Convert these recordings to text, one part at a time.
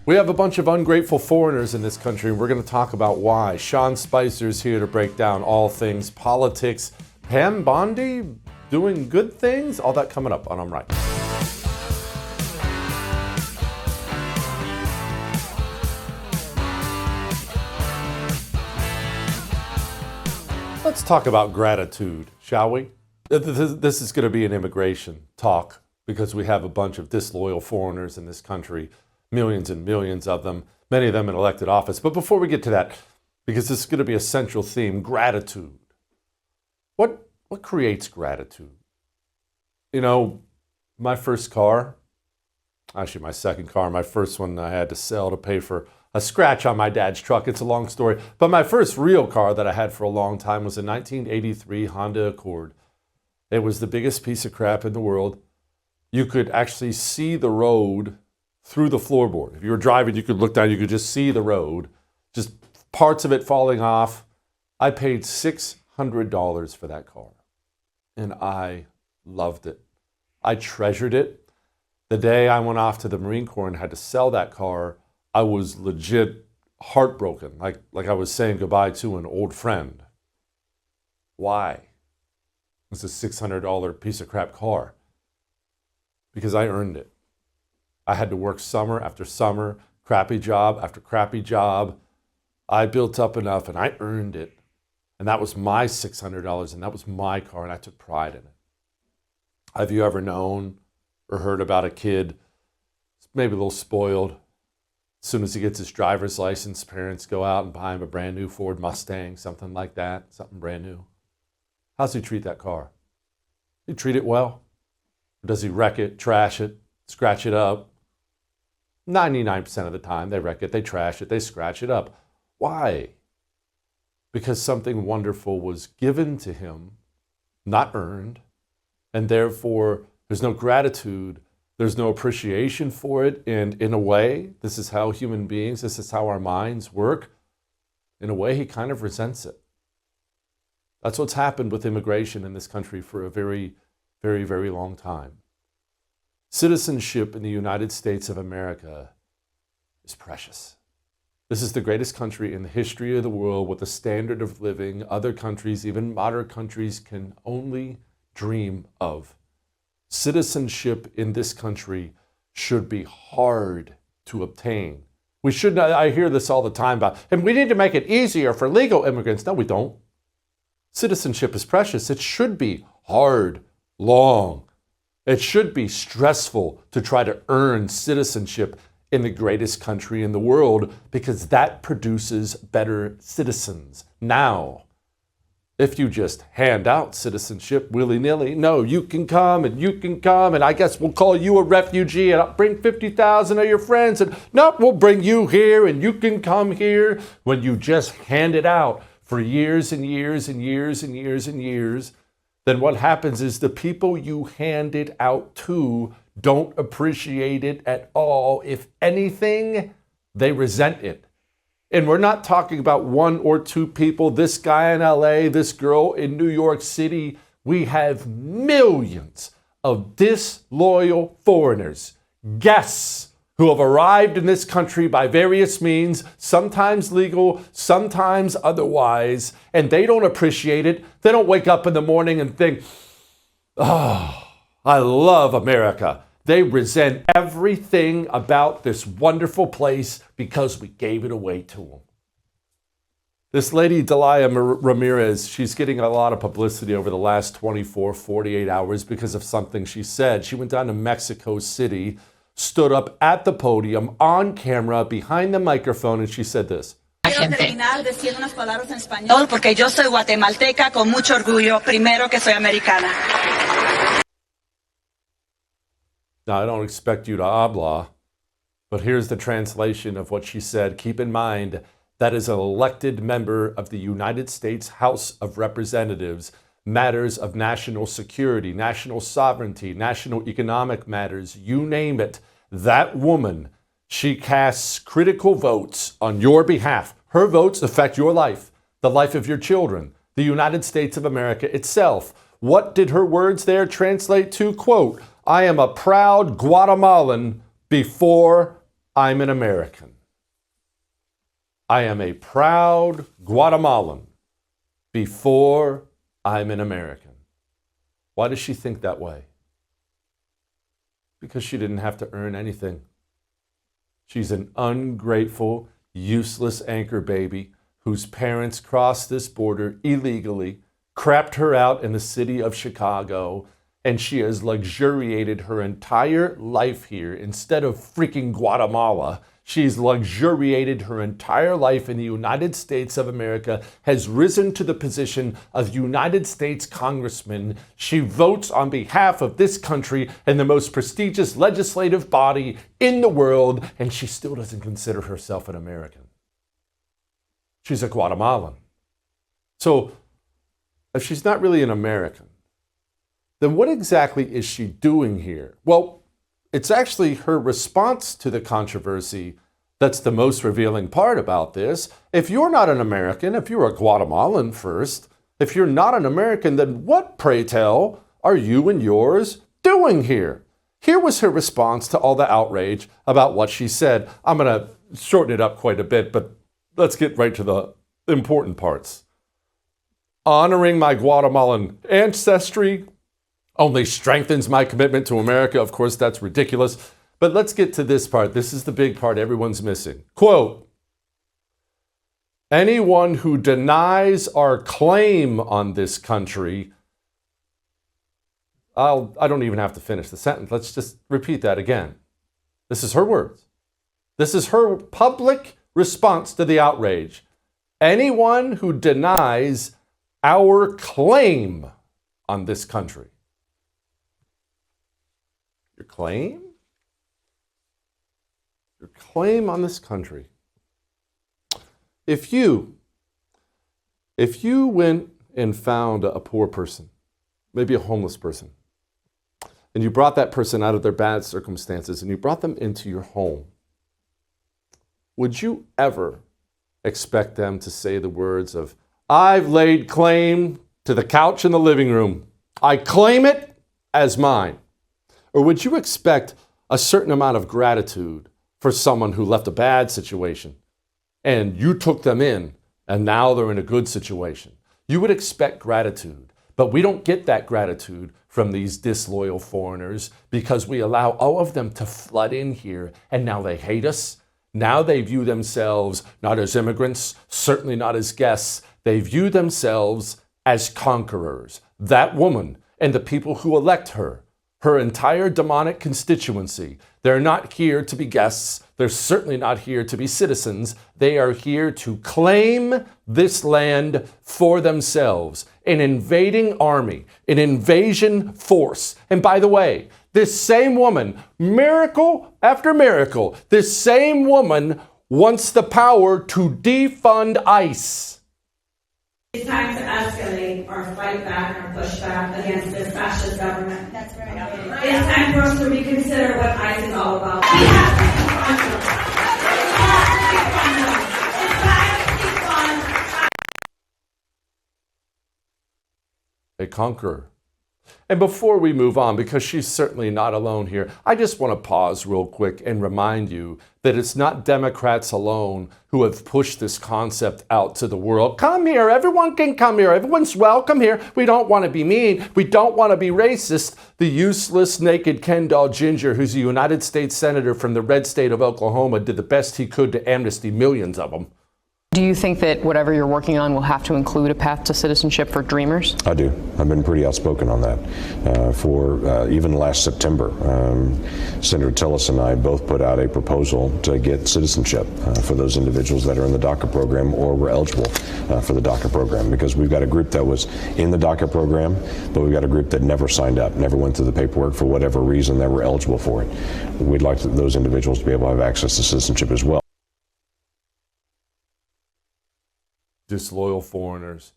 We have a bunch of ungrateful foreigners in this country, and we're going to talk about why. Sean Spicer's here to break down all things politics. Pam Bondi doing good things? All that coming up on I'm Right. Let's talk about gratitude, shall we? This is going to be an immigration talk because we have a bunch of disloyal foreigners in this country, millions and millions of them, many of them in elected office. But before we get to that, because this is going to be a central theme, gratitude. What creates gratitude? You know, my first car, actually my second car, my first one I had to sell to pay for a scratch on my dad's truck. It's a long story. But my first real car that I had for a long time was a 1983 Honda Accord. It was the biggest piece of crap in the world. You could actually see the road through the floorboard. If you were driving, you could look down, you could just see the road, just parts of it falling off. I paid $600 for that car, and I loved it. I treasured it. The day I went off to the Marine Corps and had to sell that car, I was legit heartbroken, like I was saying goodbye to an old friend. Why? It's a $600 piece of crap car. Because I earned it. I had to work summer after summer, crappy job after crappy job. I built up enough and I earned it. And that was my $600 and that was my car and I took pride in it. Have you ever known or heard about a kid, maybe a little spoiled, as soon as he gets his driver's license, parents go out and buy him a brand new Ford Mustang, something like that, something brand new. How's he treat that car? He treat it well? Or does he wreck it, trash it, scratch it up? 99% of the time they wreck it, they trash it, they scratch it up. Why? Because something wonderful was given to him, not earned, and therefore there's no gratitude, there's no appreciation for it, and in a way, this is how human beings, this is how our minds work. In a way, he kind of resents it. That's what's happened with immigration in this country for a very, very, very long time. Citizenship in the United States of America is precious. This is the greatest country in the history of the world with a standard of living other countries, even modern countries, can only dream of. Citizenship in this country should be hard to obtain. We should not, I hear this all the time about, and we need to make it easier for legal immigrants. No, we don't. Citizenship is precious. It should be hard, long. It should be stressful to try to earn citizenship in the greatest country in the world because that produces better citizens. Now, if you just hand out citizenship willy-nilly, no, you can come and I guess we'll call you a refugee and I'll bring 50,000 of your friends and nope, we'll bring you here and you can come here. When you just hand it out for years and years and years and years and years, then what happens is the people you hand it out to don't appreciate it at all. If anything, they resent it. And we're not talking about one or two people, this guy in LA, this girl in New York City. We have millions of disloyal foreigners, guests who have arrived in this country by various means, sometimes legal, sometimes otherwise, and they don't appreciate it. They don't wake up in the morning and think, oh, I love America. They resent everything about this wonderful place because we gave it away to them. This lady, Delia Ramirez, she's getting a lot of publicity over the last 24, 48 hours because of something she said. She went down to Mexico City, stood up at the podium, on camera, behind the microphone, and she said this. Porque yo soy guatemalteca con mucho orgullo, primero que soy americana. Now, I don't expect you to habla, but here's the translation of what she said. Keep in mind, that is an elected member of the United States House of Representatives. Matters of national security, national sovereignty, national economic matters, you name it. That woman, she casts critical votes on your behalf. Her votes affect your life, the life of your children, the United States of America itself. What did her words there translate to? Quote, I am a proud Guatemalan before I'm an American. I am a proud Guatemalan before I'm an American. Why does she think that way? Because she didn't have to earn anything. She's an ungrateful, useless anchor baby whose parents crossed this border illegally, crapped her out in the city of Chicago, and she has luxuriated her entire life here. Instead of freaking Guatemala, she's luxuriated her entire life in the United States of America, has risen to the position of United States Congressman. She votes on behalf of this country in the most prestigious legislative body in the world, and she still doesn't consider herself an American. She's a Guatemalan. So, if she's not really an American, then what exactly is she doing here? Well, it's actually her response to the controversy that's the most revealing part about this. If you're not an American, if you're a Guatemalan first, if you're not an American, then what, pray tell, are you and yours doing here? Here was her response to all the outrage about what she said. I'm going to shorten it up quite a bit, but let's get right to the important parts. Honoring my Guatemalan ancestry only strengthens my commitment to America. Of course, that's ridiculous. But let's get to this part. This is the big part everyone's missing. Quote, anyone who denies our claim on this country, I don't even have to finish the sentence. Let's just repeat that again. This is her words. This is her public response to the outrage. Anyone who denies our claim on this country. Your claim? Your claim on this country. If you went and found a poor person, maybe a homeless person, and you brought that person out of their bad circumstances and you brought them into your home, would you ever expect them to say the words of, I've laid claim to the couch in the living room. I claim it as mine? Or would you expect a certain amount of gratitude for someone who left a bad situation and you took them in and now they're in a good situation? You would expect gratitude, but we don't get that gratitude from these disloyal foreigners because we allow all of them to flood in here and now they hate us. Now they view themselves not as immigrants, certainly not as guests. They view themselves as conquerors. That woman and the people who elect her, her entire demonic constituency, they're not here to be guests. They're certainly not here to be citizens. They are here to claim this land for themselves. An invading army, an invasion force. And by the way, this same woman, miracle after miracle, this same woman wants the power to defund ICE. It's time to escalate or fight back or push back against this fascist government. That's right. It's time for us to reconsider what ICE is all about. We have to defund them. It's time to defund. A conqueror. And before we move on, because she's certainly not alone here, I just want to pause real quick and remind you that it's not Democrats alone who have pushed this concept out to the world. Come here, everyone can come here, everyone's welcome here. We don't want to be mean, we don't want to be racist. The useless, naked Ken doll Ginger, who's a United States Senator from the red state of Oklahoma, did the best he could to amnesty millions of them. Do you think that whatever you're working on will have to include a path to citizenship for Dreamers? I do. I've been pretty outspoken on that. Even last September, Senator Tillis and I both put out a proposal to get citizenship for those individuals that are in the DACA program or were eligible for the DACA program, because we've got a group that was in the DACA program, but we've got a group that never signed up, never went through the paperwork for whatever reason they were eligible for it. We'd like those individuals to be able to have access to citizenship as well. Disloyal foreigners,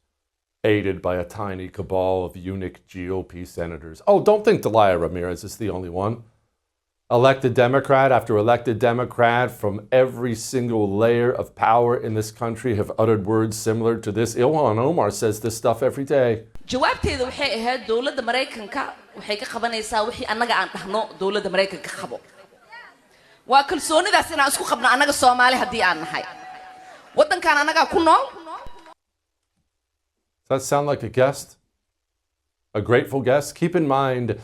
aided by a tiny cabal of eunuch GOP senators. Oh, don't think Delia Ramirez is the only one. Elected Democrat after elected Democrat from every single layer of power in this country have uttered words similar to this. Ilhan Omar says this stuff every day. jawaabteedu waxay ahayd dawladda Mareykanka waxay ka qabanaysaa wixii annaga aan dhahno dawladda Mareykanka qabo waa kalsoonidaas inaan isku qabno annaga Soomaali haddii aan nahay waddankan annagaa ku nool. Does that sound like a guest? A grateful guest? Keep in mind,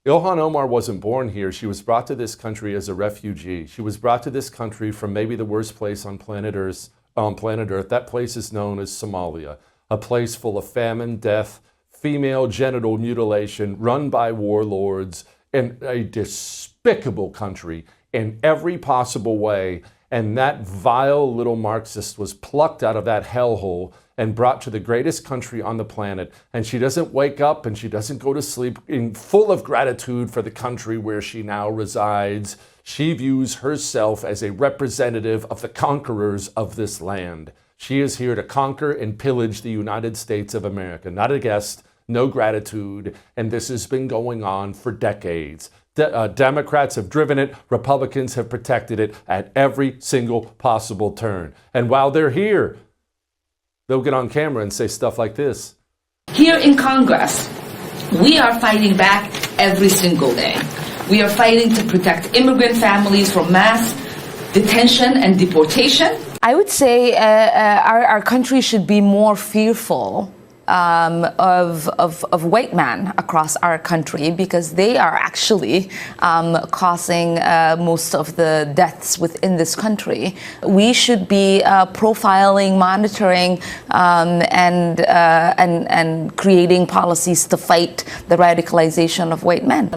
Ilhan Omar wasn't born here. She was brought to this country as a refugee. She was brought to this country from maybe the worst place on planet Earth. That place is known as Somalia, a place full of famine, death, female genital mutilation, run by warlords, and a despicable country in every possible way. And that vile little Marxist was plucked out of that hellhole and brought to the greatest country on the planet. And she doesn't wake up and she doesn't go to sleep full of gratitude for the country where she now resides. She views herself as a representative of the conquerors of this land. She is here to conquer and pillage the United States of America. Not a guest, no gratitude. And this has been going on for decades. Democrats have driven it. Republicans have protected it at every single possible turn. And while they're here, they'll get on camera and say stuff like this. Here in Congress, we are fighting back every single day. We are fighting to protect immigrant families from mass detention and deportation. I would say our country should be more fearful of white men across our country because they are actually causing most of the deaths within this country. We should be profiling, monitoring, and creating policies to fight the radicalization of white men.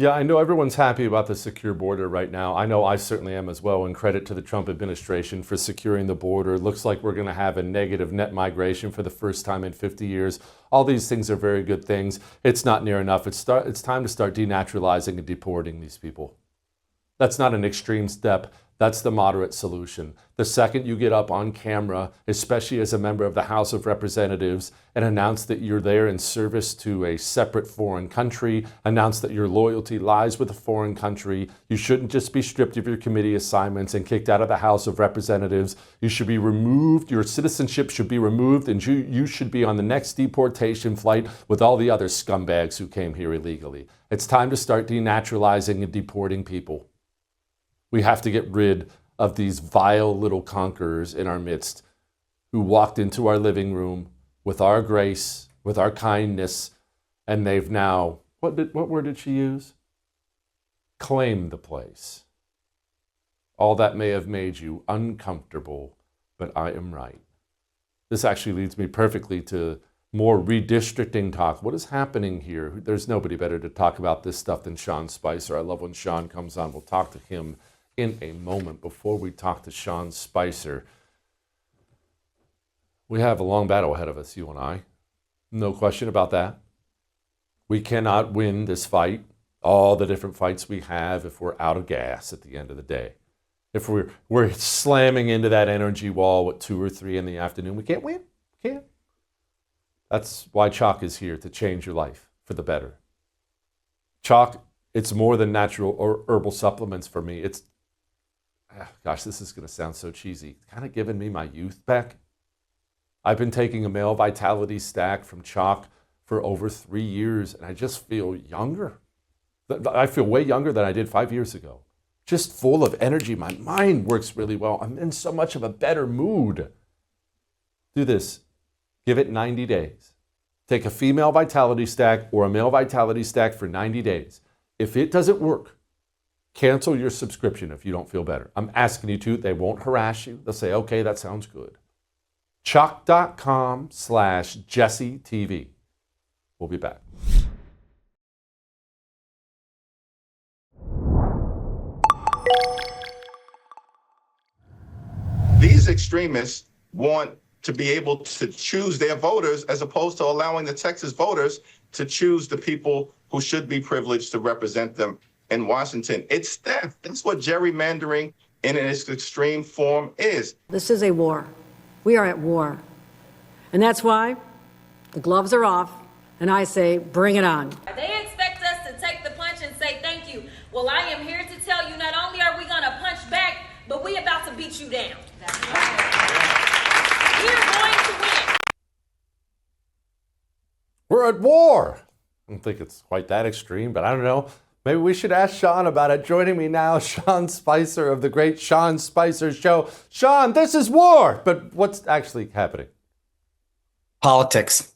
Yeah, I know everyone's happy about the secure border right now. I know I certainly am as well, and credit to the Trump administration for securing the border. It looks like we're going to have a negative net migration for the first time in 50 years. All these things are very good things. It's not near enough. It's time to start denaturalizing and deporting these people. That's not an extreme step. That's the moderate solution. The second you get up on camera, especially as a member of the House of Representatives, and announce that you're there in service to a separate foreign country, announce that your loyalty lies with a foreign country, you shouldn't just be stripped of your committee assignments and kicked out of the House of Representatives. You should be removed, your citizenship should be removed, and you should be on the next deportation flight with all the other scumbags who came here illegally. It's time to start denaturalizing and deporting people. We have to get rid of these vile little conquerors in our midst who walked into our living room with our grace, with our kindness, and they've now, what word did she use? Claimed the place. All that may have made you uncomfortable, but I am right. This actually leads me perfectly to more redistricting talk. What is happening here? There's nobody better to talk about this stuff than Sean Spicer. I love when Sean comes on. We'll talk to him in a moment. Before we talk to Sean Spicer, we have a long battle ahead of us, you and I. No question about that. We cannot win this fight, all the different fights we have, if we're out of gas at the end of the day. If we're slamming into that energy wall at 2 or 3 in the afternoon, we can't win. Can't. That's why Chalk is here, to change your life for the better. Chalk, it's more than natural or herbal supplements for me. It's, gosh, this is going to sound so cheesy, kind of giving me my youth back. I've been taking a male vitality stack from Chalk for over 3 years, and I just feel younger. I feel way younger than I did 5 years ago. Just full of energy. My mind works really well. I'm in so much of a better mood. Do this. Give it 90 days. Take a female vitality stack or a male vitality stack for 90 days. If it doesn't work, cancel your subscription if you don't feel better. I'm asking you to. They won't harass you. They'll say, okay, that sounds good. Chalk.com/JesseTV. We'll be back. These extremists want to be able to choose their voters as opposed to allowing the Texas voters to choose the people who should be privileged to represent them in Washington. It's theft. That's what gerrymandering in its extreme form is. This is a war. We are at war. And that's why the gloves are off, and I say, bring it on. They expect us to take the punch and say thank you. Well, I am here to tell you, not only are we going to punch back, but we're about to beat you down. We're going to win. We're at war. I don't think it's quite that extreme, but I don't know. Maybe we should ask Sean about it. Joining me now, Sean Spicer of the Great Sean Spicer Show. Sean, this is war, but what's actually happening? Politics.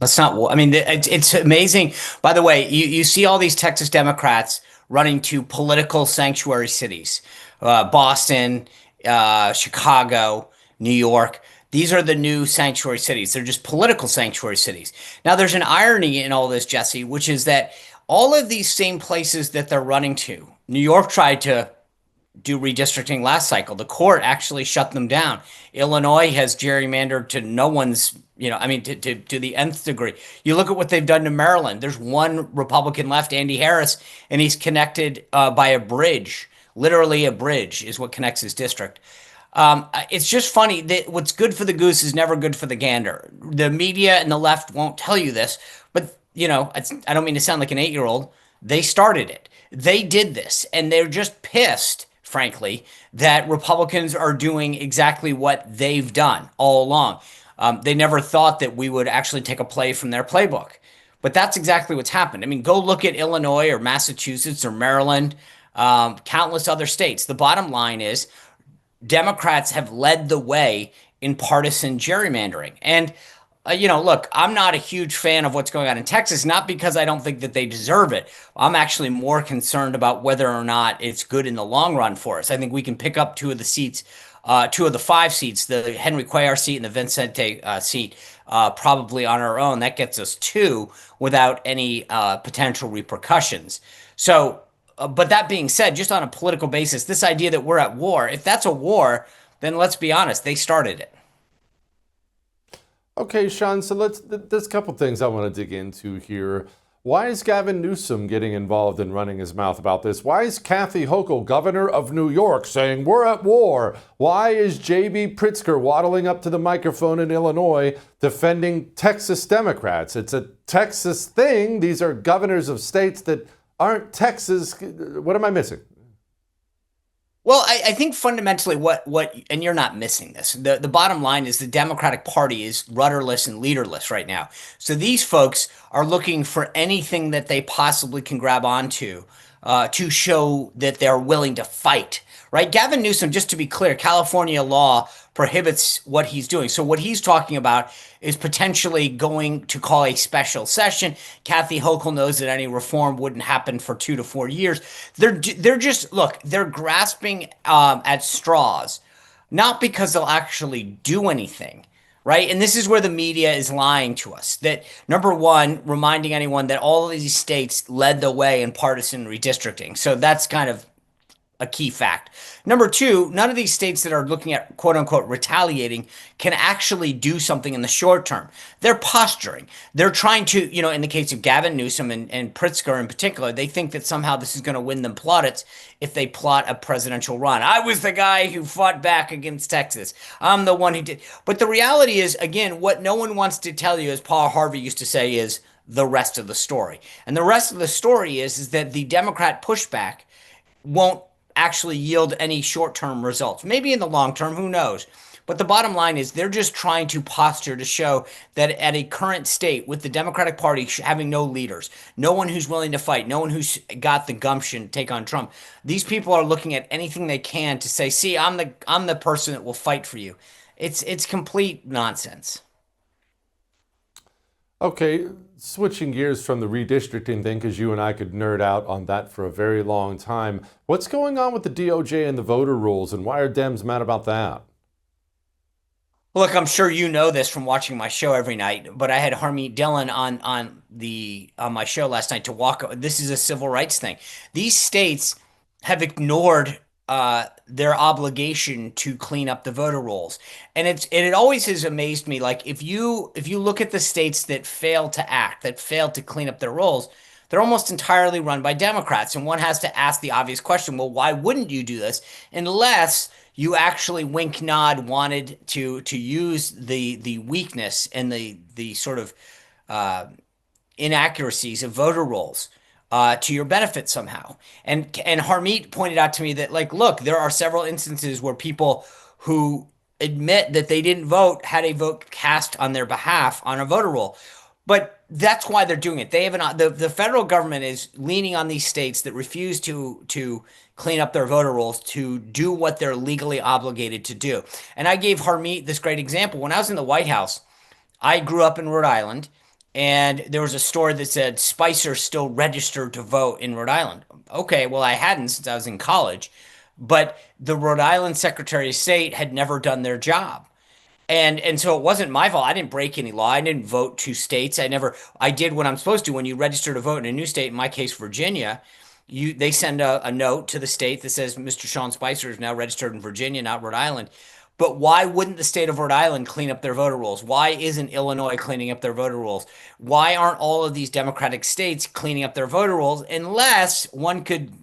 That's not war. I mean, it's amazing. By the way, you see all these Texas Democrats running to political sanctuary cities, Boston, Chicago, New York. These are the new sanctuary cities. They're just political sanctuary cities. Now, there's an irony in all this, Jesse, which is that all of these same places that they're running to, New York tried to do redistricting last cycle. The court actually shut them down. Illinois has gerrymandered to no one's, to the nth degree. You look at what they've done to Maryland. There's one Republican left, Andy Harris, and he's connected by a bridge. Literally a bridge is what connects his district. It's just funny that what's good for the goose is never good for the gander. The media and the left won't tell you this, but I don't mean to sound like an 8-year-old. They started it. They did this, and they're just pissed, frankly, that Republicans are doing exactly what they've done all along. They never thought that we would actually take a play from their playbook, but that's exactly what's happened. I mean, go look at Illinois or Massachusetts or Maryland, countless other states. The bottom line is Democrats have led the way in partisan gerrymandering. And, look, I'm not a huge fan of what's going on in Texas, not because I don't think that they deserve it. I'm actually more concerned about whether or not it's good in the long run for us. I think we can pick up 2 of the seats, 2 of the 5 seats, the Henry Cuellar seat and the Vicente seat, probably on our own. That gets us 2 without any potential repercussions. So, but that being said, just on a political basis, this idea that we're at war, if that's a war, then let's be honest, they started it. Okay, Sean, so there's a couple things I want to dig into here. Why is Gavin Newsom getting involved in running his mouth about this? Why is Kathy Hochul, governor of New York, saying we're at war? Why is J.B. Pritzker waddling up to the microphone in Illinois defending Texas Democrats? It's a Texas thing. These are governors of states that aren't Texas. What am I missing? Well, I think fundamentally what, and you're not missing this, the bottom line is the Democratic Party is rudderless and leaderless right now. So these folks are looking for anything that they possibly can grab onto to show that they're willing to fight, right? Gavin Newsom, just to be clear, California law prohibits what he's doing. So what he's talking about is potentially going to call a special session. Kathy Hochul knows that any reform wouldn't happen for 2 to 4 years. They're just, look, they're grasping at straws, not because they'll actually do anything, right? And this is where the media is lying to us. That, number one, reminding anyone that all of these states led the way in partisan redistricting. So that's kind of a key fact. Number two, none of these states that are looking at quote unquote retaliating can actually do something in the short term. They're posturing. They're trying to, in the case of Gavin Newsom and Pritzker in particular, they think that somehow this is going to win them plaudits if they plot a presidential run. I was the guy who fought back against Texas. I'm the one who did. But the reality is, again, what no one wants to tell you, as Paul Harvey used to say, is the rest of the story. And the rest of the story is that the Democrat pushback won't actually yield any short-term results. Maybe in the long term, who knows? But the bottom line is they're just trying to posture to show that at a current state with the Democratic Party having no leaders, no one who's willing to fight, no one who's got the gumption to take on Trump, these people are looking at anything they can to say, see, I'm the person that will fight for you. It's complete nonsense. Okay, switching gears from the redistricting thing, because you and I could nerd out on that for a very long time. What's going on with the DOJ and the voter rules, and why are Dems mad about that? Look, I'm sure you know this from watching my show every night, but I had Harmeet Dillon on my show last night to walk. This is a civil rights thing. These states have ignored their obligation to clean up the voter rolls. And it always has amazed me. Like if you look at the states that fail to act, that fail to clean up their rolls, they're almost entirely run by Democrats. And one has to ask the obvious question, well, why wouldn't you do this unless you actually wink nod wanted to use the weakness and the sort of inaccuracies of voter rolls to your benefit somehow. And Harmeet pointed out to me that, like, look, there are several instances where people who admit that they didn't vote had a vote cast on their behalf on a voter roll. But that's why they're doing it. They have the federal government is leaning on these states that refuse to clean up their voter rolls to do what they're legally obligated to do. And I gave Harmeet this great example. When I was in the White House, I grew up in Rhode Island, and there was a store that said Spicer's still registered to vote in Rhode Island. Okay, well, I hadn't since I was in college, but the Rhode Island Secretary of State had never done their job. And so it wasn't my fault. I didn't break any law. I didn't vote two states. I did what I'm supposed to. When you register to vote in a new state, in my case, Virginia, they send a note to the state that says Mr. Sean Spicer is now registered in Virginia, not Rhode Island. But why wouldn't the state of Rhode Island clean up their voter rolls? Why isn't Illinois cleaning up their voter rolls? Why aren't all of these Democratic states cleaning up their voter rolls, unless one could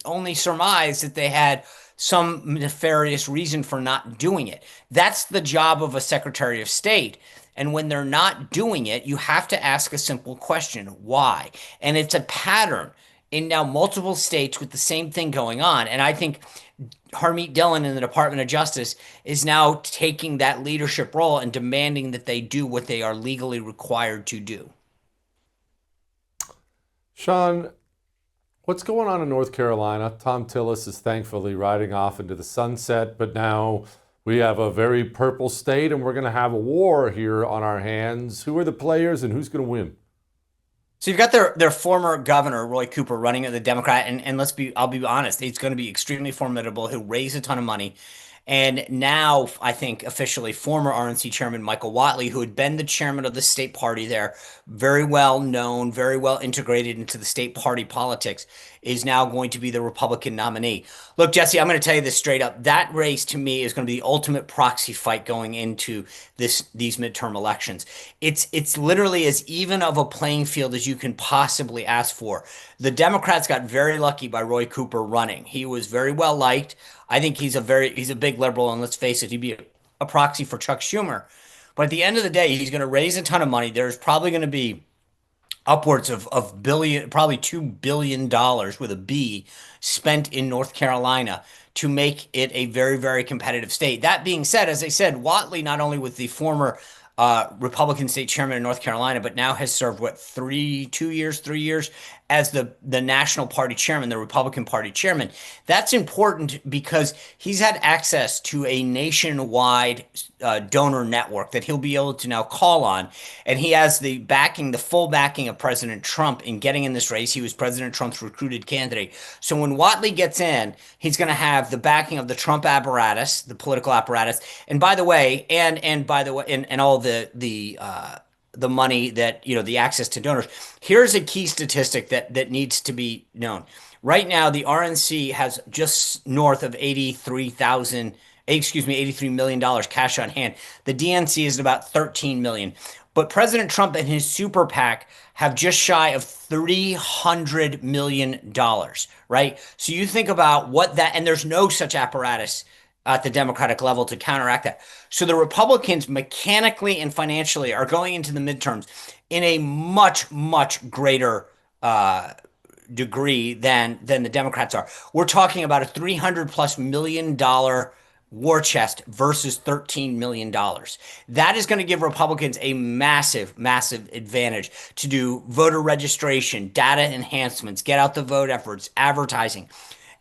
only surmise that they had some nefarious reason for not doing it? That's the job of a Secretary of State. And when they're not doing it, you have to ask a simple question: why? And it's a pattern in now multiple states with the same thing going on. And I think Harmeet Dillon in the Department of Justice is now taking that leadership role and demanding that they do what they are legally required to do. Sean, what's going on in North Carolina? Tom Tillis is thankfully riding off into the sunset, but now we have a very purple state and we're going to have a war here on our hands. Who are the players and who's going to win? So you've got their former governor, Roy Cooper, running as a Democrat, and I'll be honest, he's going to be extremely formidable. He'll raise a ton of money. And now, I think, officially, former RNC chairman Michael Whatley, who had been the chairman of the state party there, very well known, very well integrated into the state party politics, is now going to be the Republican nominee. Look, Jesse, I'm going to tell you this straight up. That race, to me, is going to be the ultimate proxy fight going into these midterm elections. It's literally as even of a playing field as you can possibly ask for. The Democrats got very lucky by Roy Cooper running. He was very well liked. I think he's a big liberal, and let's face it, he'd be a proxy for Chuck Schumer. But at the end of the day, he's going to raise a ton of money. There's probably going to be upwards of billion, probably $2 billion with a B, spent in North Carolina to make it a very, very competitive state. That being said, as I said, Whatley, not only with the former Republican state chairman in North Carolina, but now has served, 3 years as the national party chairman, the Republican Party chairman. That's important because he's had access to a nationwide donor network that he'll be able to now call on. And he has the full backing of President Trump in getting in this race. He was President Trump's recruited candidate. So when Whatley gets in, he's going to have the backing of the Trump apparatus, the political apparatus. And by the way, and all the money that, the access to donors. Here's a key statistic that needs to be known. Right now, the RNC has just north of $83 million cash on hand. The DNC is at about $13 million. But President Trump and his super PAC have just shy of $300 million, right? So you think about and there's no such apparatus at the Democratic level to counteract that. So the Republicans mechanically and financially are going into the midterms in a much, much greater degree than the Democrats are. We're talking about a $300+ million war chest versus $13 million. That is going to give Republicans a massive, massive advantage to do voter registration, data enhancements, get out the vote efforts, advertising.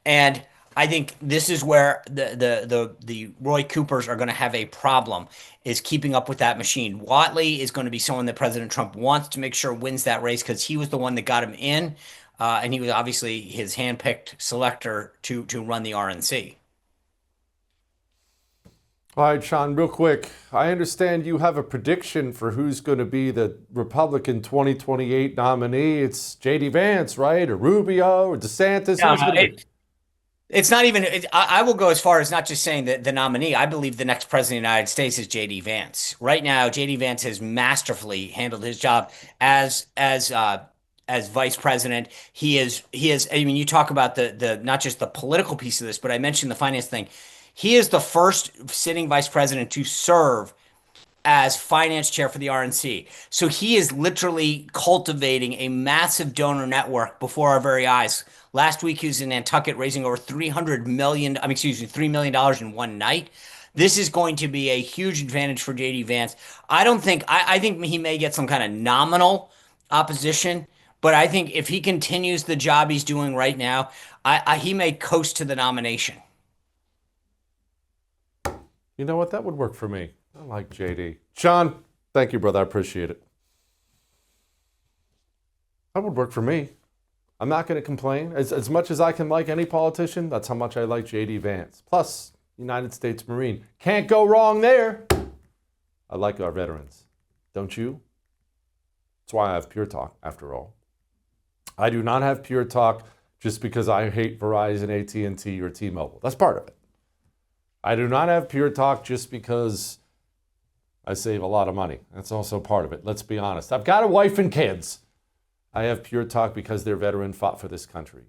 And I think this is where the Roy Coopers are going to have a problem, is keeping up with that machine. Whatley is going to be someone that President Trump wants to make sure wins that race because he was the one that got him in, and he was obviously his handpicked selector to run the RNC. All right, Sean, real quick. I understand you have a prediction for who's going to be the Republican 2028 nominee. It's J.D. Vance, right? Or Rubio or DeSantis? It's not even, I will go as far as not just saying that the nominee. I believe the next president of the United States is J.D. Vance. Right now, J.D. Vance has masterfully handled his job as vice president. He is, I mean, you talk about the not just the political piece of this, but I mentioned the finance thing. He is the first sitting vice president to serve as finance chair for the RNC. So he is literally cultivating a massive donor network before our very eyes. Last week, he was in Nantucket raising over $3 million in one night. This is going to be a huge advantage for J.D. Vance. I think he may get some kind of nominal opposition. But I think if he continues the job he's doing right now, he may coast to the nomination. You know what? That would work for me. I like JD. Sean, thank you, brother. I appreciate it. That would work for me. I'm not going to complain. As much as I can like any politician, that's how much I like JD Vance. Plus, United States Marine. Can't go wrong there. I like our veterans. Don't you? That's why I have Pure Talk, after all. I do not have Pure Talk just because I hate Verizon, AT&T, or T-Mobile. That's part of it. I do not have Pure Talk just because I save a lot of money. That's also part of it. Let's be honest. I've got a wife and kids. I have Pure Talk because their veteran fought for this country.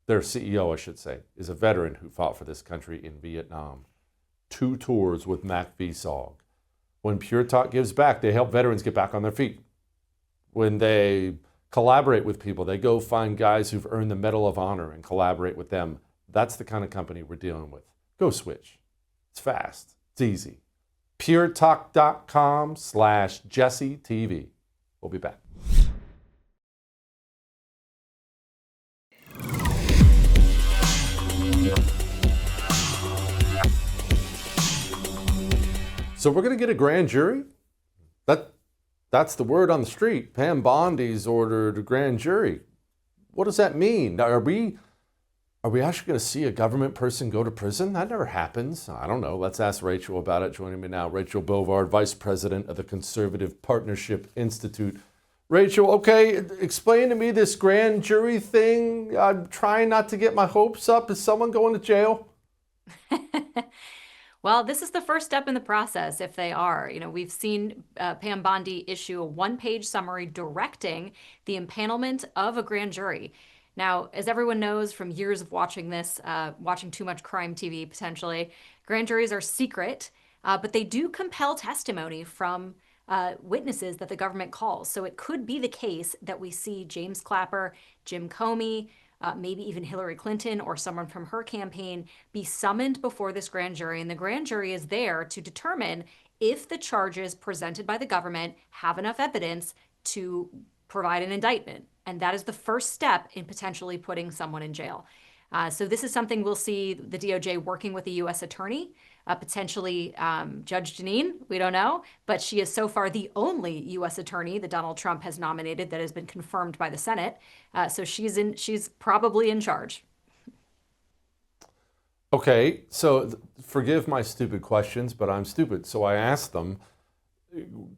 Their CEO, I should say, is a veteran who fought for this country in Vietnam. 2 tours with Mac Vesog. When Pure Talk gives back, they help veterans get back on their feet. When they collaborate with people, they go find guys who've earned the Medal of Honor and collaborate with them. That's the kind of company we're dealing with. Go switch. It's fast. It's easy. puretalk.com/JesseTV. We'll be back. So we're going to get a grand jury? That's the word on the street. Pam Bondi's ordered a grand jury. What does that mean? Are we actually going to see a government person go to prison? That never happens. I don't know. Let's ask Rachel about it. Joining me now, Rachel Bovard, Vice President of the Conservative Partnership Institute. Rachel, okay, explain to me this grand jury thing. I'm trying not to get my hopes up. Is someone going to jail? Well, this is the first step in the process, if they are. We've seen Pam Bondi issue a 1-page summary directing the impanelment of a grand jury. Now, as everyone knows from years of watching this, watching too much crime TV potentially, grand juries are secret, but they do compel testimony from witnesses that the government calls. So it could be the case that we see James Clapper, Jim Comey, maybe even Hillary Clinton or someone from her campaign be summoned before this grand jury. And the grand jury is there to determine if the charges presented by the government have enough evidence to provide an indictment. And that is the first step in potentially putting someone in jail. So this is something we'll see the DOJ working with the U.S. attorney, potentially Judge Jeanine, we don't know, but she is so far the only U.S. attorney that Donald Trump has nominated that has been confirmed by the Senate. So she's probably in charge. Okay, so forgive my stupid questions, but I'm stupid. So I asked them,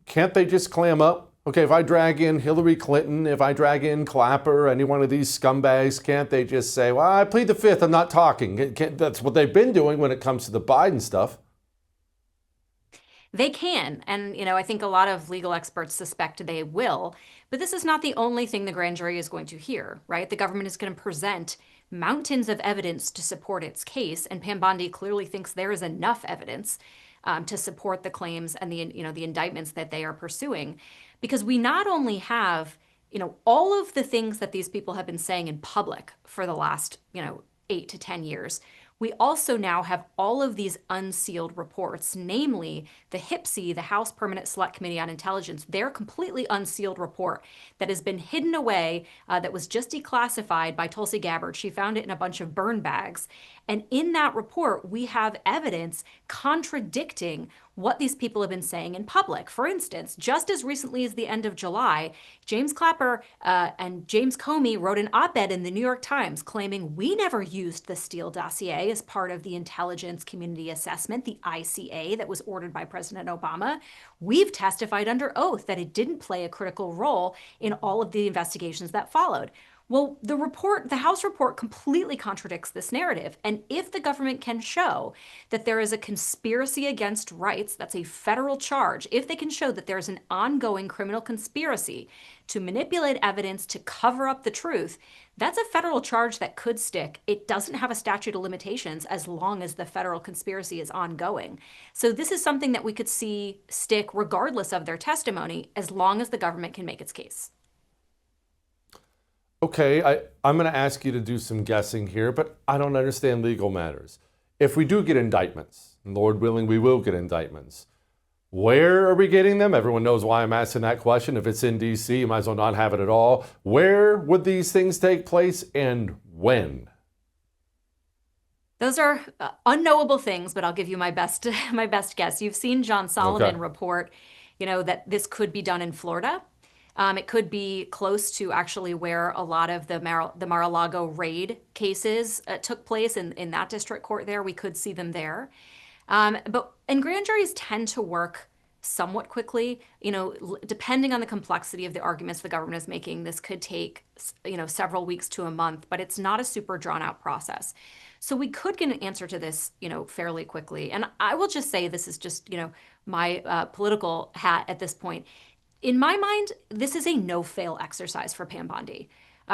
can't they just clam up? Okay, if I drag in Hillary Clinton, if I drag in Clapper, any one of these scumbags, can't they just say, well, I plead the fifth, I'm not talking? That's what they've been doing when it comes to the Biden stuff. They can, and I think a lot of legal experts suspect they will, but this is not the only thing the grand jury is going to hear, right? The government is going to present mountains of evidence to support its case, and Pam Bondi clearly thinks there is enough evidence to support the claims and the indictments that they are pursuing. Because we not only have, all of the things that these people have been saying in public for the last, 8 to 10 years, we also now have all of these unsealed reports, namely the HPSC, the House Permanent Select Committee on Intelligence, their completely unsealed report that has been hidden away, that was just declassified by Tulsi Gabbard. She found it in a bunch of burn bags. And in that report, we have evidence contradicting what these people have been saying in public. For instance, just as recently as the end of July, James Clapper and James Comey wrote an op-ed in the New York Times claiming we never used the Steele dossier as part of the Intelligence Community Assessment, the ICA, that was ordered by President Obama. We've testified under oath that it didn't play a critical role in all of the investigations that followed. Well, the House report completely contradicts this narrative. And if the government can show that there is a conspiracy against rights, that's a federal charge, if they can show that there's an ongoing criminal conspiracy to manipulate evidence to cover up the truth, that's a federal charge that could stick. It doesn't have a statute of limitations as long as the federal conspiracy is ongoing. So this is something that we could see stick regardless of their testimony, as long as the government can make its case. Okay, I'm going to ask you to do some guessing here, but I don't understand legal matters. If we do get indictments, and Lord willing, we will get indictments, Where are we getting them? Everyone knows why I'm asking that question. If it's in D.C., you might as well not have it at all. Where would these things take place and when? Those are unknowable things, but I'll give you my best guess. You've seen John Solomon report, that this could be done in Florida. It could be close to actually where a lot of the Mar-a-Lago raid cases took place in that district court there. We could see them there. And grand juries tend to work somewhat quickly. Depending on the complexity of the arguments the government is making, this could take, several weeks to a month, but it's not a super drawn out process. So we could get an answer to this, fairly quickly. And I will just say, this is just, my political hat at this point. In my mind, this is a no-fail exercise for Pam Bondi.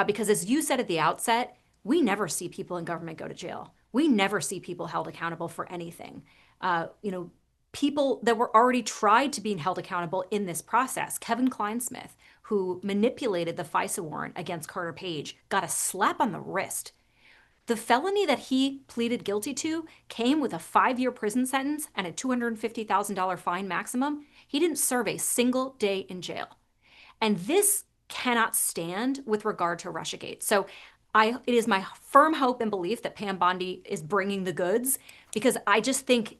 Because as you said at the outset, we never see people in government go to jail. We never see people held accountable for anything. People that were already tried to be held accountable in this process. Kevin Kleinsmith, who manipulated the FISA warrant against Carter Page, got a slap on the wrist. The felony that he pleaded guilty to came with a 5-year prison sentence and a $250,000 fine maximum. He didn't serve a single day in jail. And this cannot stand with regard to Russiagate. So it is my firm hope and belief that Pam Bondi is bringing the goods, because I just think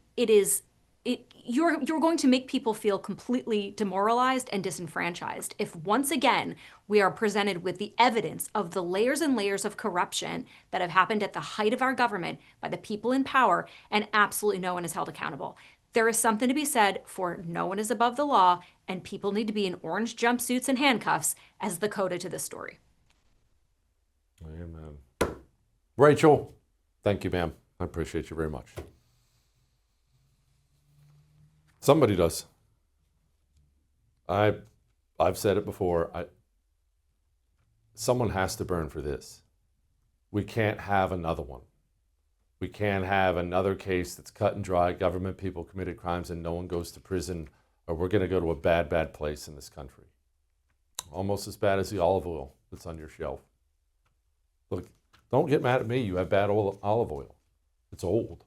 you're going to make people feel completely demoralized and disenfranchised if once again we are presented with the evidence of the layers and layers of corruption that have happened at the height of our government by the people in power, and absolutely no one is held accountable. There is something to be said for no one is above the law, and people need to be in orange jumpsuits and handcuffs as the coda to this story. Amen. Rachel, thank you, ma'am. I appreciate you very much. Somebody does. I've said it before. Someone has to burn for this. We can't have another one. We can't have another case that's cut and dry, government people committed crimes and no one goes to prison, or we're going to go to a bad, bad place in this country. Almost as bad as the olive oil that's on your shelf. Look, don't get mad at me. You have bad olive oil. It's old.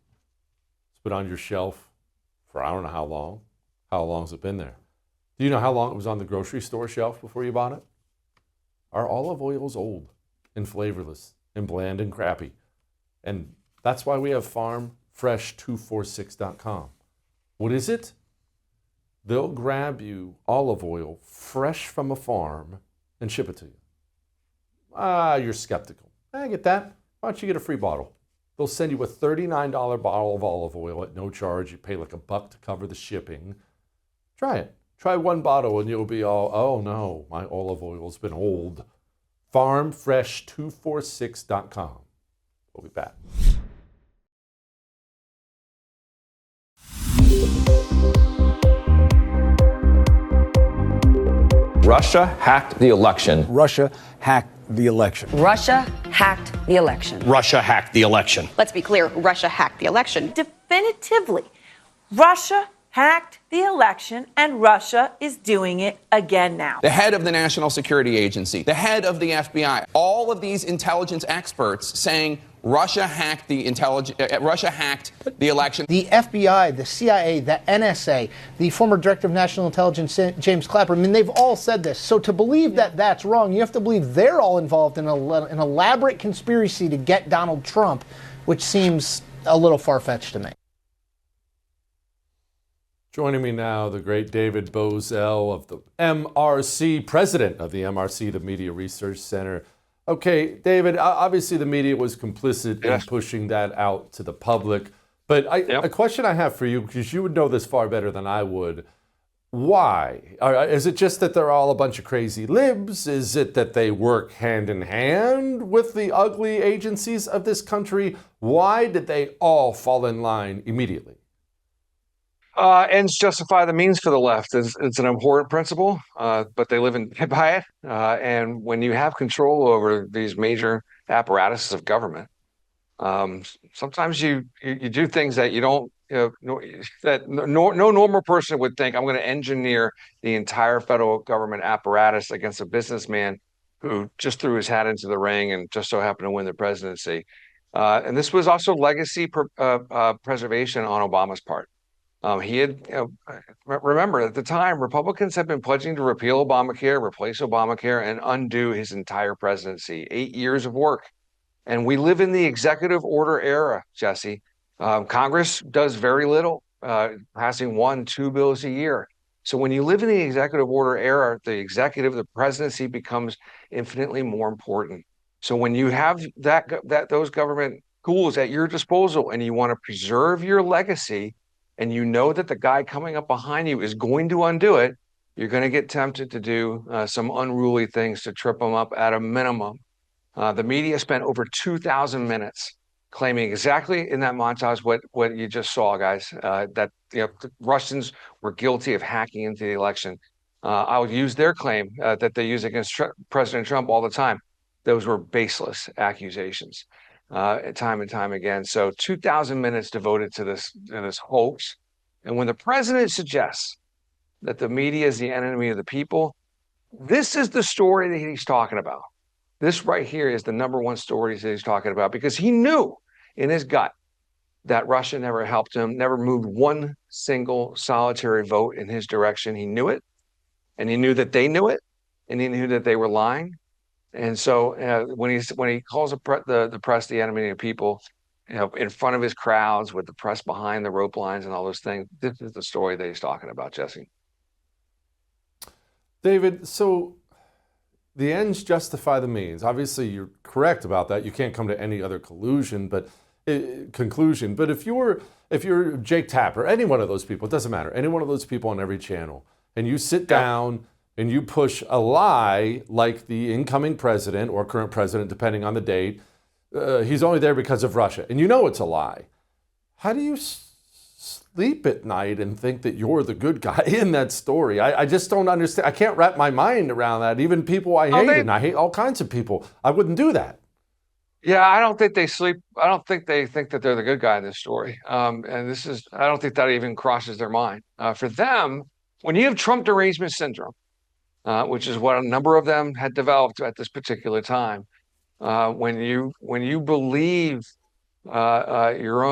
It's been on your shelf for I don't know how long. How long has it been there? Do you know how long it was on the grocery store shelf before you bought it? Our olive oil is old and flavorless and bland and crappy. And that's why we have farmfresh246.com. What is it? They'll grab you olive oil fresh from a farm and ship it to you. You're skeptical. I get that. Why don't you get a free bottle? They'll send you a $39 bottle of olive oil at no charge. You pay like $1 to cover the shipping. Try it. Try one bottle and you'll be all, oh no, my olive oil's been old. Farmfresh246.com. We'll be back. Russia hacked the election. Russia hacked the election. Russia hacked the election. Russia hacked the election. Let's be clear, Russia hacked the election. Definitively, Russia hacked the election, and Russia is doing it again now. The head of the National Security Agency, the head of the FBI, all of these intelligence experts saying Russia hacked the election. The FBI, the CIA, the NSA, the former director of national intelligence, James Clapper, I mean, they've all said this. So to believe that that's wrong, you have to believe they're all involved in an elaborate conspiracy to get Donald Trump, which seems a little far-fetched to me. Joining me now, the great David Bozell of the MRC, president of the MRC, the Media Research Center. Okay, David, obviously the media was complicit in pushing that out to the public. But a question I have for you, because you would know this far better than I would, why? Is it just that they're all a bunch of crazy libs? Is it that they work hand in hand with the ugly agencies of this country? Why did they all fall in line immediately? Ends justify the means for the left. It's an important principle, but they live and die by it. And when you have control over these major apparatuses of government, sometimes you do things that you don't, that no normal person would think. I'm going to engineer the entire federal government apparatus against a businessman who just threw his hat into the ring and just so happened to win the presidency. And this was also legacy preservation on Obama's part. He had, remember at the time, Republicans had been pledging to repeal Obamacare, replace Obamacare, and undo his entire presidency. 8 years of work. And we live in the executive order era, Jesse. Congress does very little, passing 1-2 bills a year. So when you live in the executive order era, the presidency becomes infinitely more important. So when you have those government tools at your disposal and you want to preserve your legacy, and you know that the guy coming up behind you is going to undo it, you're going to get tempted to do some unruly things to trip them up at a minimum. The media spent over 2,000 minutes claiming exactly in that montage what you just saw, guys, that the Russians were guilty of hacking into the election. I'll use their claim that they use against President Trump all the time. Those were baseless accusations, time and time again. So 2,000 minutes devoted to this hoax. And when the president suggests that the media is the enemy of the people, this is the story that he's talking about. This right here is the number one story that he's talking about, because he knew in his gut that Russia never helped him, never moved one single solitary vote in his direction. He knew it, and he knew that they knew it, and he knew that they were lying. And so when he calls the press the enemy of people, in front of his crowds with the press behind the rope lines and all those things, this is the story that he's talking about, Jesse. David, so the ends justify the means. Obviously, you're correct about that. You can't come to any other conclusion. But if you're Jake Tapper, any one of those people, it doesn't matter, any one of those people on every channel, and you sit down and you push a lie like the incoming president or current president, depending on the date, he's only there because of Russia, and you know it's a lie. How do you sleep at night and think that you're the good guy in that story? I just don't understand. I can't wrap my mind around that. Even people I hate, and I hate all kinds of people, I wouldn't do that. Yeah, I don't think they sleep. I don't think they think that they're the good guy in this story. I don't think that even crosses their mind. For them, when you have Trump derangement syndrome, which is what a number of them had developed at this particular time, when you believe your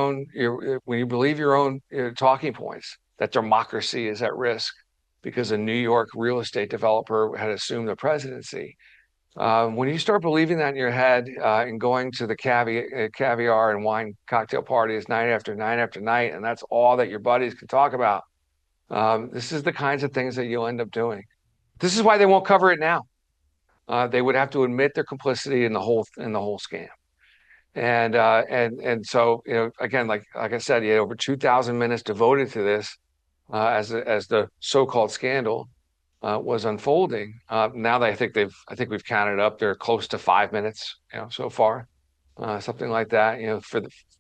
own talking points, that democracy is at risk because a New York real estate developer had assumed the presidency. When you start believing that in your head and going to the caviar and wine cocktail parties night after night after night, and that's all that your buddies can talk about, this is the kinds of things that you'll end up doing. This is why they won't cover it now. They would have to admit their complicity in the whole scam. And so, again, like I said, you had over 2,000 minutes devoted to this as the so-called scandal was unfolding. Now I think we've counted up. They're close to 5 minutes, so far, something like that,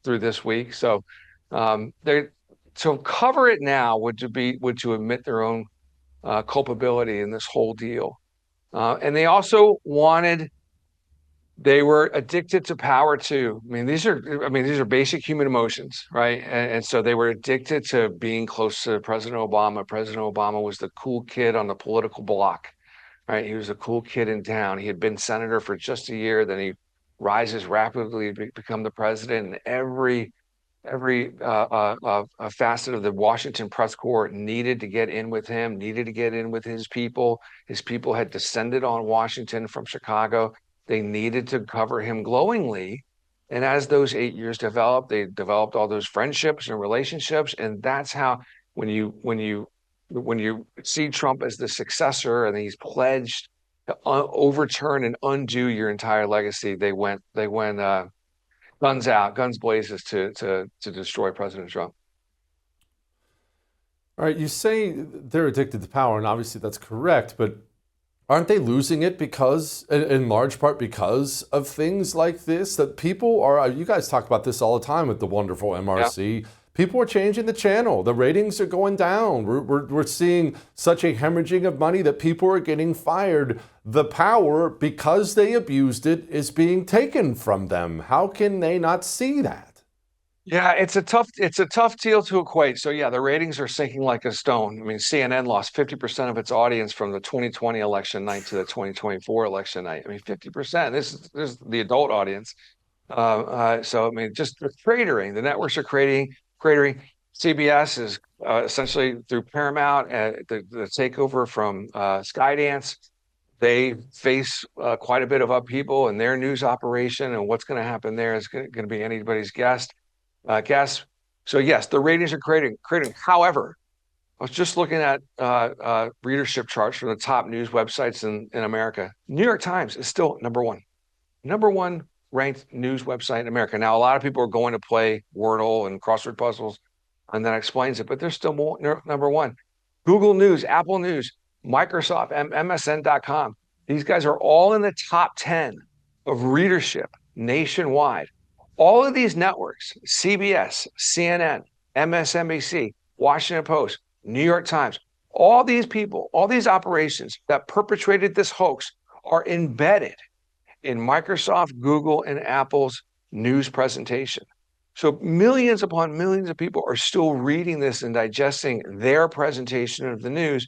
through this week. So so cover it now would to admit their own culpability in this whole deal. And they also they were addicted to power too. These are basic human emotions, right? And so they were addicted to being close to President Obama. President Obama was the cool kid on the political block, right? He was a cool kid in town. He had been senator for just a year. Then he rises rapidly to become the president. And every facet of the Washington press corps needed to get in with him, needed to get in with his people. His people had descended on Washington from Chicago. They needed to cover him glowingly. And as those 8 years developed, they developed all those friendships and relationships. And that's how, when you see Trump as the successor and he's pledged to overturn and undo your entire legacy, they went guns out, guns blazes to destroy President Trump. All right, you say they're addicted to power, and obviously that's correct, but aren't they losing it in large part because of things like this? That people are, you guys talk about this all the time with the wonderful MRC. Yeah. People are changing the channel. The ratings are going down. We're seeing such a hemorrhaging of money that people are getting fired. The power, because they abused it, is being taken from them. How can they not see that? Yeah, it's a tough deal to equate. So yeah, the ratings are sinking like a stone. CNN lost 50% of its audience from the 2020 election night to the 2024 election night. 50%. This is the adult audience. So just the cratering. The networks are cratering. CBS is essentially through Paramount, the takeover from Skydance. They face quite a bit of upheaval in their news operation, and what's going to happen there is going to be anybody's guess. So yes, the ratings are creating. However, I was just looking at readership charts from the top news websites in America. New York Times is still number one ranked news website in America. Now, a lot of people are going to play Wordle and crossword puzzles, and that explains it, but they're still number one. Google News, Apple News, Microsoft, MSN.com. These guys are all in the top 10 of readership nationwide. All of these networks, CBS, CNN, MSNBC, Washington Post, New York Times, all these people, all these operations that perpetrated this hoax are embedded in Microsoft, Google, and Apple's news presentation. So millions upon millions of people are still reading this and digesting their presentation of the news,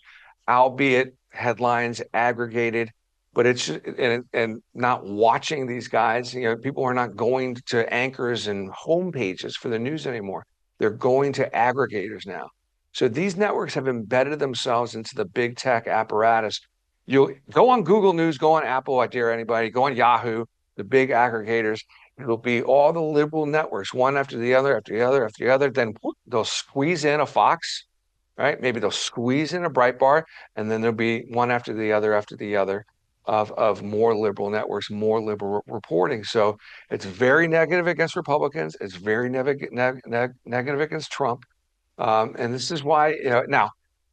albeit headlines aggregated, but it's and not watching these guys. You know, people are not going to anchors and homepages for the news anymore. They're going to aggregators now. So these networks have embedded themselves into the big tech apparatus. You'll go on Google News, go on Apple, I dare anybody, go on Yahoo, the big aggregators. It'll be all the liberal networks, one after the other, after the other, after the other. Then they'll squeeze in a Fox, right? Maybe they'll squeeze in a Breitbart, and then there'll be one after the other of more liberal networks, more liberal reporting. So it's very negative against Republicans. It's very negative against Trump. And this is why, now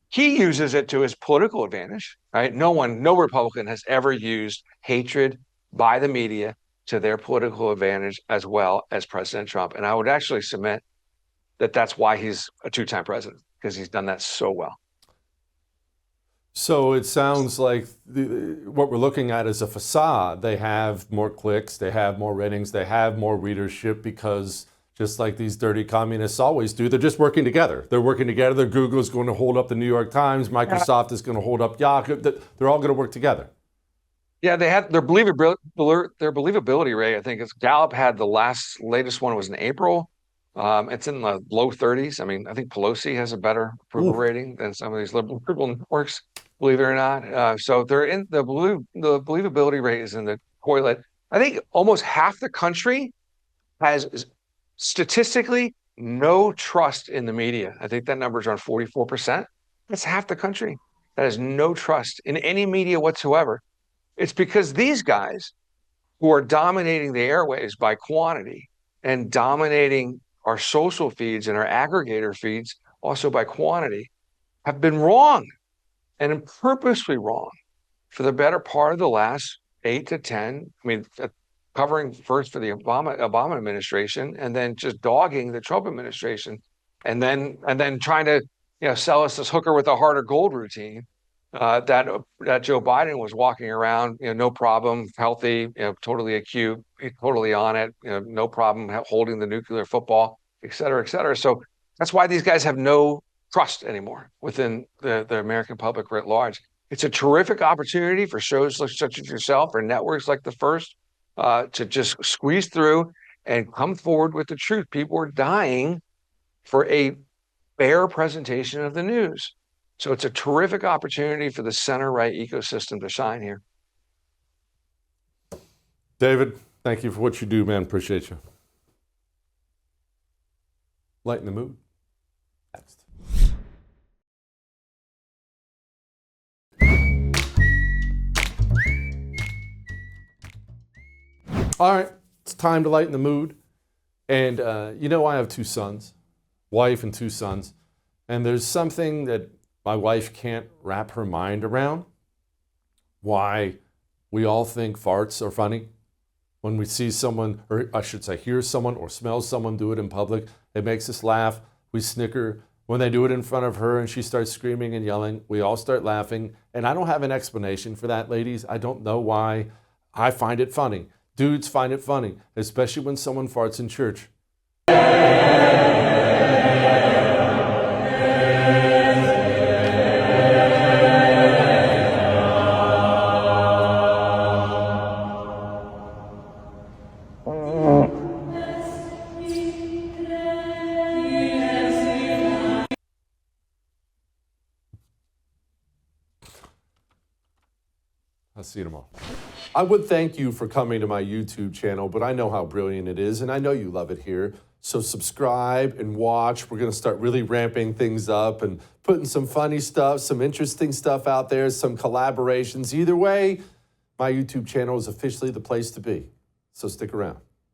he uses it to his political advantage, right? No Republican has ever used hatred by the media to their political advantage as well as President Trump. And I would actually submit that that's why he's a two-time president, because he's done that so well. So it sounds like what we're looking at is a facade. They have more clicks, they have more ratings, they have more readership because just like these dirty communists always do, they're just working together. They're working together. Google is going to hold up the New York Times. Microsoft is going to hold up Yahoo. They're all going to work together. Yeah, they had their believability rate. I think Gallup had the latest one was in April. It's in the low 30s. I mean, I think Pelosi has a better approval rating than some of these liberal networks, believe it or not. So they're in the believability rate is in the toilet. I think almost half the country has statistically no trust in the media. I think that number is around 44%. That's half the country that has no trust in any media whatsoever. It's because these guys who are dominating the airwaves by quantity and dominating our social feeds and our aggregator feeds also by quantity have been wrong and purposely wrong for the better part of the last 8 to 10. I mean, covering first for the Obama administration and then just dogging the Trump administration and then trying to sell us this hooker with a heart of gold routine that Joe Biden was walking around, no problem, healthy, totally acute, totally on it, no problem holding the nuclear football, et cetera, et cetera. So that's why these guys have no trust anymore within the American public writ large. It's a terrific opportunity for shows such as yourself or networks like The First to just squeeze through and come forward with the truth. People are dying for a fair presentation of the news. So it's a terrific opportunity for the center-right ecosystem to shine here. David, thank you for what you do, man. Appreciate you. Lighten the mood. Next. All right, it's time to lighten the mood. And I have 2 sons, wife and 2 sons. And there's something that my wife can't wrap her mind around, why we all think farts are funny. When we see someone, or I should say hear someone or smell someone do it in public, it makes us laugh. We snicker. When they do it in front of her and she starts screaming and yelling, we all start laughing. And I don't have an explanation for that, ladies. I don't know why. I find it funny. Dudes find it funny, especially when someone farts in church. I'll see you tomorrow. I would thank you for coming to my YouTube channel, but I know how brilliant it is, and I know you love it here. So subscribe and watch. We're going to start really ramping things up and putting some funny stuff, some interesting stuff out there, some collaborations. Either way, my YouTube channel is officially the place to be. So stick around.